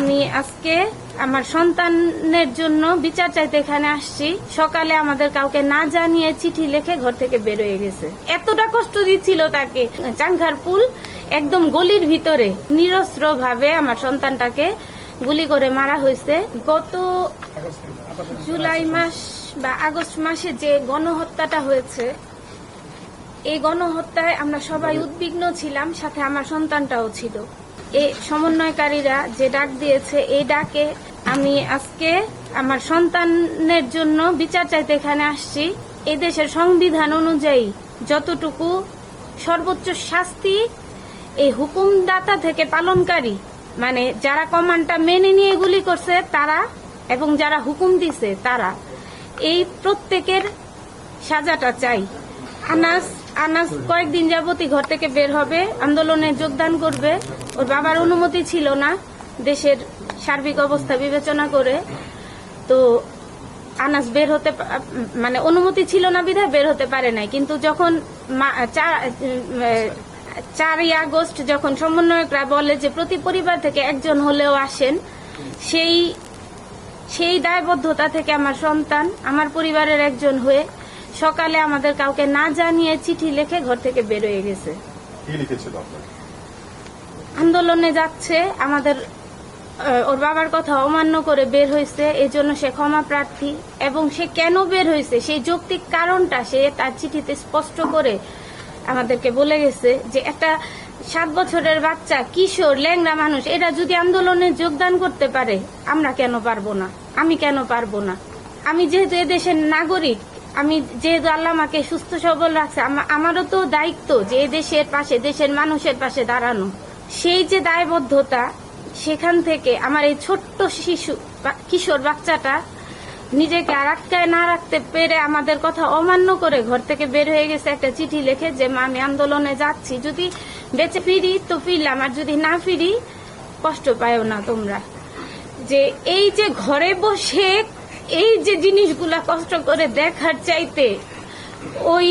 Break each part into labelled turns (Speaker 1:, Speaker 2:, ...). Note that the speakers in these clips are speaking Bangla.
Speaker 1: আমি আজকে আমার সন্তানের জন্য বিচার চাইতে এখানে আসছি। সকালে আমাদের কাউকে না জানিয়ে চিঠি লিখে ঘর থেকে বের হয়ে গেছে। এতটা কষ্ট দিচ্ছিল তাকে। চাংখারপুল একদম গলির ভিতরে নিরস্ত্র ভাবে আমার সন্তানটাকে গুলি করে মারা হয়েছে। গত জুলাই মাস বা আগস্ট মাসে যে গণহত্যাটা হয়েছে, এই গণহত্যায় আমরা সবাই উদ্বিগ্ন ছিলাম, সাথে আমার সন্তানটাও ছিল। এই সমন্বয়কারীরা যে ডাক দিয়েছে, এই ডাকে আমি আজকে আমার সন্তানের জন্য বিচার চাইতে এখানে আসছি। এই দেশের সংবিধান অনুযায়ী যতটুকু সর্বোচ্চ শাস্তি এই হুকুমদাতা থেকে পালনকারী, মানে যারা কমান্ডটা মেনে নিয়ে গুলি করছে তারা এবং যারা হুকুম দিছে তারা, এই প্রত্যেকের সাজাটা চাই। আনাস কয়েকদিন যাবতই ঘর থেকে বের হবে, আন্দোলনে যোগদান করবে। ওর বাবার অনুমতি ছিল না দেশের সার্বিক অবস্থা বিবেচনা করে, তো আনাস বের হতে মানে অনুমতি ছিল না বিধায় বের হতে পারে নাই। কিন্তু যখন 4ই আগস্ট যখন সমন্বয়করা বলে যে প্রতি পরিবার থেকে একজন হলেও আসেন, সেই দায়বদ্ধতা থেকে আমার সন্তান আমার পরিবারের একজন হয়ে সকালে আমাদের কাউকে না জানিয়ে চিঠি লিখে ঘর থেকে বের হয়ে গেছে। আন্দোলনে যাচ্ছে, আমাদের ওর বাবার কথা অমান্য করে বের হয়েছে, এই জন্য সে ক্ষমা প্রার্থী। এবং সে কেন বের হয়েছে সেই যৌক্তিক কারণটা সে তার চিঠিতে স্পষ্ট করে আমাদেরকে বলে গেছে যে একটা 7 বছরের বাচ্চা, কিশোর, ল্যাংড়া মানুষ, এরা যদি আন্দোলনে যোগদান করতে পারে, আমরা কেন পারবো না? আমি কেন পারবো না? আমি যেহেতু এদেশের নাগরিক, আমি যেহেতু আল্লাহ আমাকে সুস্থ সবল রাখছে, আমারও তো দায়িত্ব যে দেশের পাশে, দেশের মানুষের পাশে দাঁড়ানো। সেই যে দায়বদ্ধতা, সেখান থেকে আমার এই ছোট্ট শিশু কিশোর বাচ্চাটা নিজেকে আটকায় না রাখতে পেরে আমাদের কথা অমান্য করে ঘর থেকে বের হয়ে গেছে একটা চিঠি লিখে যে মা আমি আন্দোলনে যাচ্ছি, যদি বেঁচে ফিরি তো ফিরলাম, আর যদি না ফিরি কষ্ট পাইও না তোমরা। যে এই যে ঘরে বসে এই যে জিনিসগুলা কষ্ট করে দেখার চাইতে ওই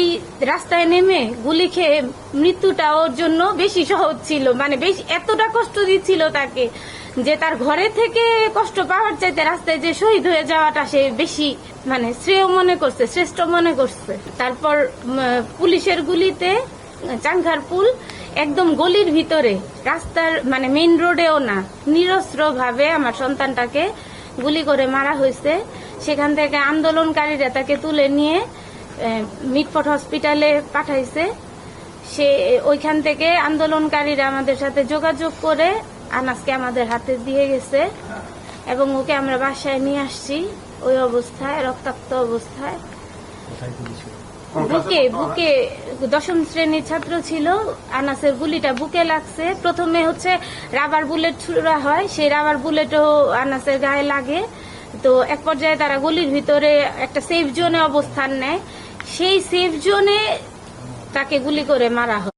Speaker 1: রাস্তায় নেমে গুলি খেয়ে মৃত্যুটা ওর জন্য বেশি সহজ ছিল। মানে বেশি এতটা কষ্ট দিচ্ছিল তাকে যে তার ঘরে থেকে কষ্ট পাওয়ার চাইতে রাস্তায় যে শহীদ হয়ে যাওয়াটা সে বেশি মানে শ্রেয় মনে করছে, শ্রেষ্ঠ মনে করছে। তারপর পুলিশের গুলিতে চাংখারপুল একদম গলির ভিতরে, রাস্তার মানে মেইন রোডেও না, নিরস্ত্র ভাবে আমার সন্তানটাকে গুলি করে মারা হয়েছে। সেখান থেকে আন্দোলনকারীরা তাকে তুলে নিয়ে মিটফোর্ড হসপিটালে পাঠাইছে। সে ওইখান থেকে আন্দোলনকারীরা আমাদের সাথে যোগাযোগ করে আনাসকে আমাদের হাতে দিয়ে গেছে এবং ওকে আমরা বাসায় নিয়ে আসছি ওই অবস্থায়, রক্তাক্ত অবস্থায়। বুকে 10ম শ্রেণীর ছাত্র ছিল, আনাসের গুলিটা বুকে লাগছে। প্রথমে রাবার বুলেট ছুড়া হয়, সেই রাবার বুলেটও আনাসের গায়ে লাগে। তো এক পর্যায়ে তারা গলির ভিতরে একটা সেফ জোনে অবস্থান নেয়, সেই সেফ জোনে তাকে গুলি করে মারা হয়।